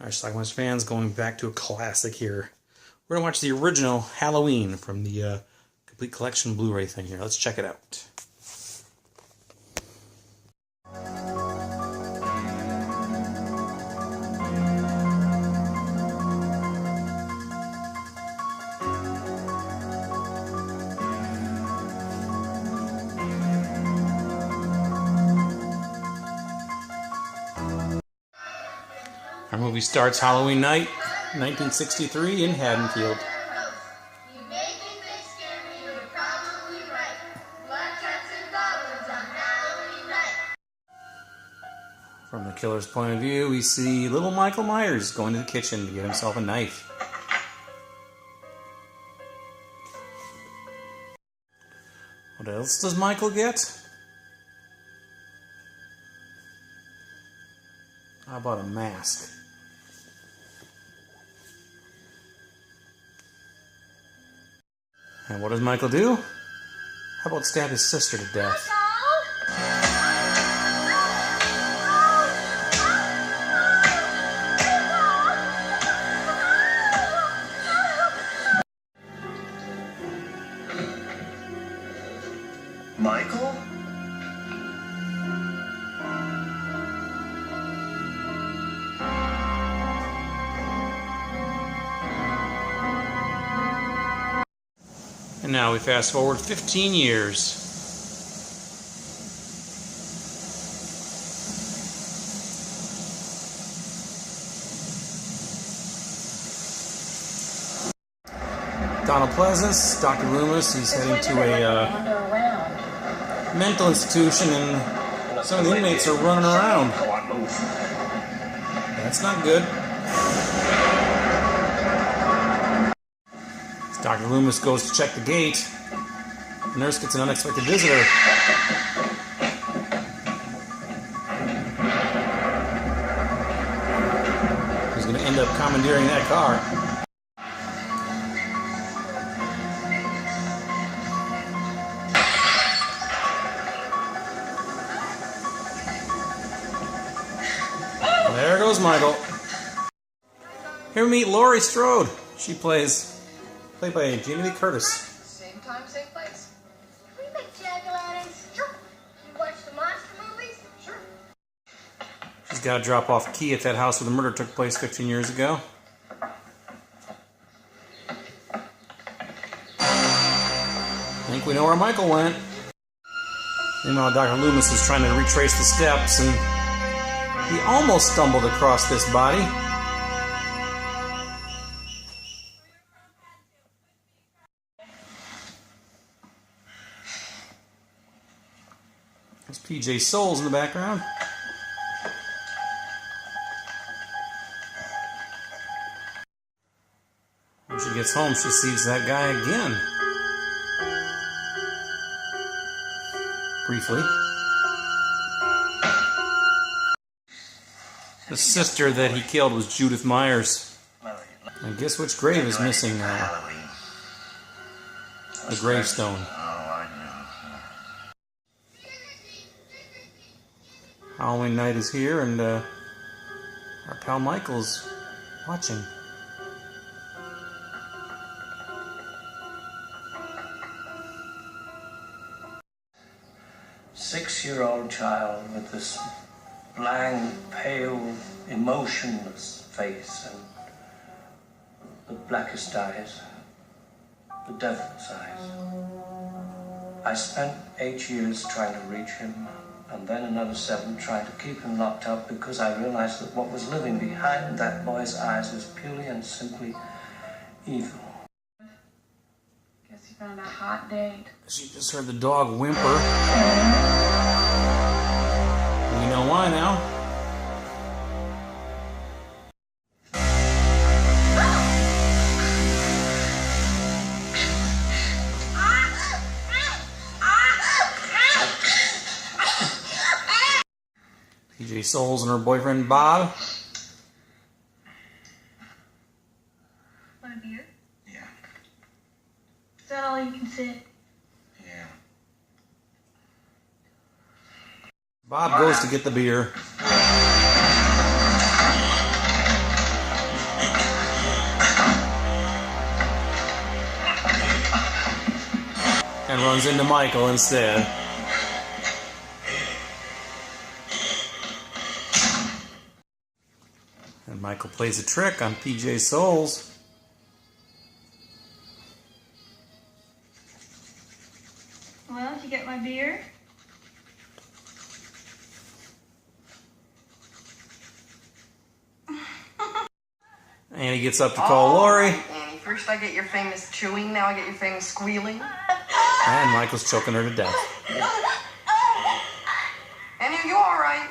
Alright, Schlockmeisters fans, going back to a classic here. We're going to watch the original Halloween from the Complete Collection Blu-ray thing here. Let's check it out. Our movie starts Halloween night, 1963 in Haddonfield. You may think they scare me, but you're probably right. Black cats and goblins on Halloween night. From the killer's point of view, we see little Michael Myers going to the kitchen to get himself a knife. What else does Michael get? How about a mask? And what does Michael do? How about stab his sister to death? Michael? And now we fast forward 15 years. Donald Pleasance, Dr. Loomis, he's heading to a mental institution and some of the inmates are running around. That's not good. Dr. Loomis goes to check the gate. The nurse gets an unexpected visitor. Who's going to end up commandeering that car. There goes Michael. Here we meet Laurie Strode. She played by Jamie Lee Curtis. Same time, same place. Can we make jack-o'-lanterns? Sure. You watch the monster movies? Sure. She's got to drop off a key at that house where the murder took place 15 years ago. I think we know where Michael went. Meanwhile, Dr. Loomis is trying to retrace the steps, and he almost stumbled across this body. There's PJ Souls in the background. When she gets home, she sees that guy again. Briefly. The sister that he killed was Judith Myers. I guess which grave is missing now? The gravestone. Halloween night is here, and our pal Michael's watching. Six-year-old child with this blank, pale, emotionless face and the blackest eyes, the devil's eyes. I spent 8 years trying to reach him, and then another 7 trying to keep him locked up because I realized that what was living behind that boy's eyes was purely and simply evil. Guess you found a hot date. She just heard the dog whimper. You know why now? PJ Souls and her boyfriend Bob. Want a beer? Yeah. Is that all you can sit? Yeah. Bob goes to get the beer. runs into Michael instead. And Michael plays a trick on PJ Souls. Well, did you get my beer? And he gets up to call Lori. Annie, first I get your famous chewing, now I get your famous squealing. And Michael's choking her to death. Annie, are you alright?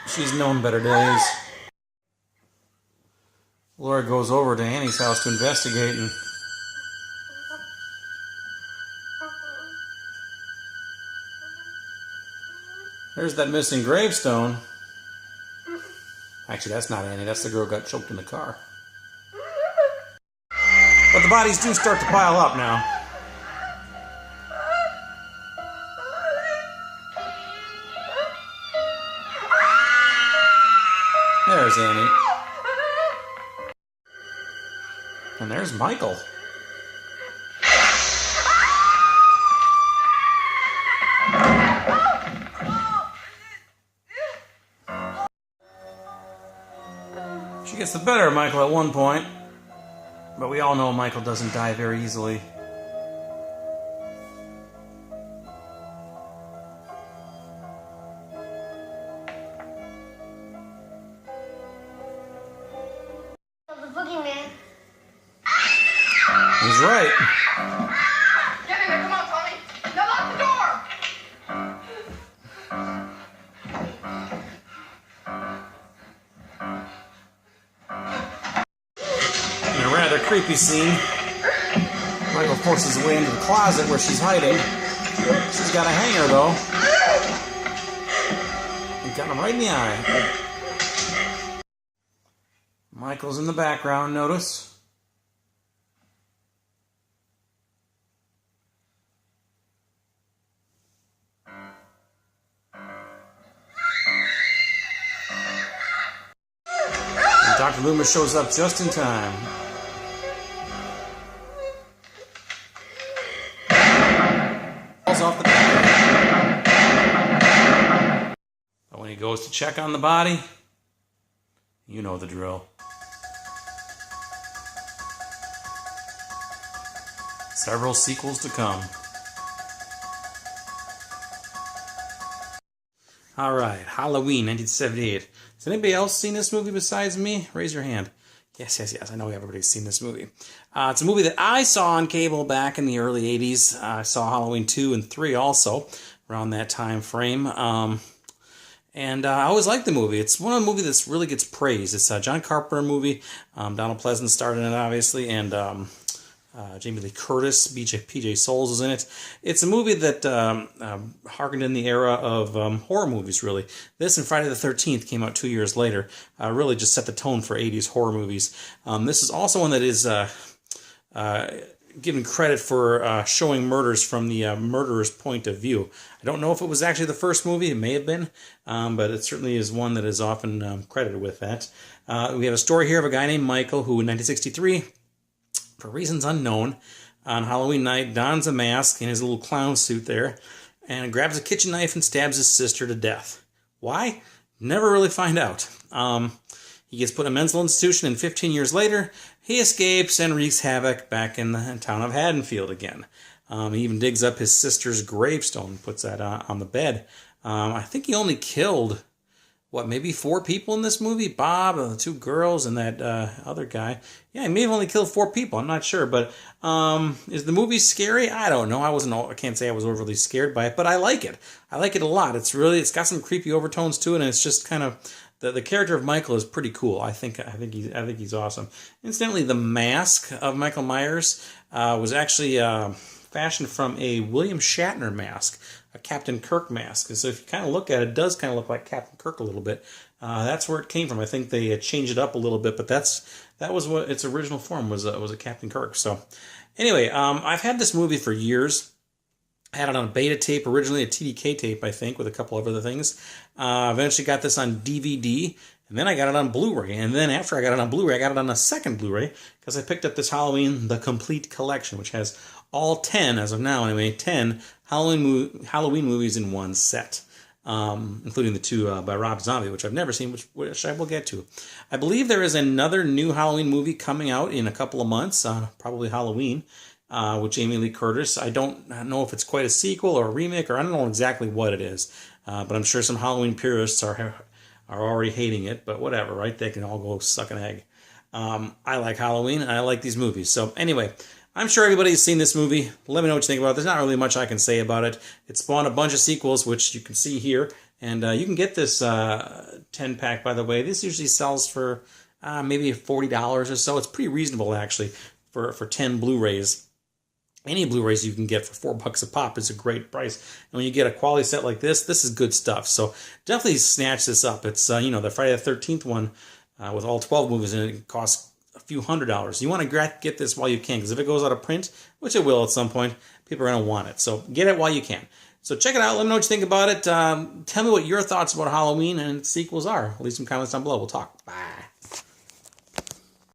She's known better days. Laura goes over to Annie's house to investigate, and there's that missing gravestone. Actually, that's not Annie. That's the girl who got choked in the car. But the bodies do start to pile up now. There's Annie. And there's Michael. She gets the better of Michael at one point, but we all know Michael doesn't die very easily. The boogeyman. He's right. Get in there, come on, Tommy. Now lock the door. In a rather creepy scene, Michael forces his way into the closet where she's hiding. She's got a hanger, though. And got him right in the eye. Michael's in the background, notice. And Dr. Loomis shows up just in time. Falls off the bed. But when he goes to check on the body, you know the drill. Several sequels to come. All right, Halloween, 1978. Has anybody else seen this movie besides me? Raise your hand. Yes. I know everybody's seen this movie. It's a movie that I saw on cable back in the early 80s. I saw Halloween 2 and 3 also around that time frame. And I always liked the movie. It's one of the movies that really gets praised. It's a John Carpenter movie. Donald Pleasance starred in it, obviously, and Jamie Lee Curtis, PJ Souls is in it. It's a movie that harkened in the era of horror movies, really. This and Friday the 13th came out 2 years later. Really just set the tone for 80s horror movies. This is also one that is given credit for showing murders from the murderer's point of view. I don't know if it was actually the first movie. It may have been, but it certainly is one that is often credited with that. We have a story here of a guy named Michael who, in 1963, for reasons unknown, on Halloween night, dons a mask in his little clown suit there, and grabs a kitchen knife and stabs his sister to death. Why? Never really find out. He gets put in a mental institution, and 15 years later, he escapes and wreaks havoc back in the town of Haddonfield again. He even digs up his sister's gravestone and puts that on the bed. I think he only killed, maybe 4 people in this movie? Bob, the 2 girls, and that other guy. Yeah, he may have only killed 4 people. I'm not sure. But is the movie scary? I don't know. I can't say I was overly scared by it, but I like it. I like it a lot. It's got some creepy overtones to it, and it's just kind of the character of Michael is pretty cool. I think he's awesome. Incidentally, the mask of Michael Myers was actually fashioned from a William Shatner mask, a Captain Kirk mask. So if you kind of look at it, it does kind of look like Captain Kirk a little bit. That's where it came from. I think they changed it up a little bit, but that was what its original form was a Captain Kirk. So anyway, I've had this movie for years. I had it on a beta tape, originally a TDK tape, I think, with a couple of other things. Eventually got this on DVD, and then I got it on Blu-ray. And then after I got it on Blu-ray, I got it on a second Blu-ray because I picked up this Halloween The Complete Collection, which has all 10, as of now anyway, 10 Halloween movies in one set. Including the two by Rob Zombie, which I've never seen, which I will get to. I believe there is another new Halloween movie coming out in a couple of months, probably Halloween, with Jamie Lee Curtis. I don't know if it's quite a sequel or a remake, or I don't know exactly what it is, but I'm sure some Halloween purists are already hating it, but whatever, right? They can all go suck an egg. I like Halloween, and I like these movies. So anyway, I'm sure everybody's seen this movie. Let me know what you think about it. There's not really much I can say about it. It spawned a bunch of sequels, which you can see here. And you can get this 10-pack, by the way. This usually sells for maybe $40 or so. It's pretty reasonable, actually, for 10 Blu-rays. Any Blu-rays you can get for $4 a pop is a great price. And when you get a quality set like this is good stuff. So definitely snatch this up. It's, the Friday the 13th one with all 12 movies in it costs a few $100s. You want to get this while you can, because if it goes out of print, which it will at some point, people are going to want it. So get it while you can. So check it out. Let me know what you think about it. Tell me what your thoughts about Halloween and sequels are. Leave some comments down below. We'll talk. Bye.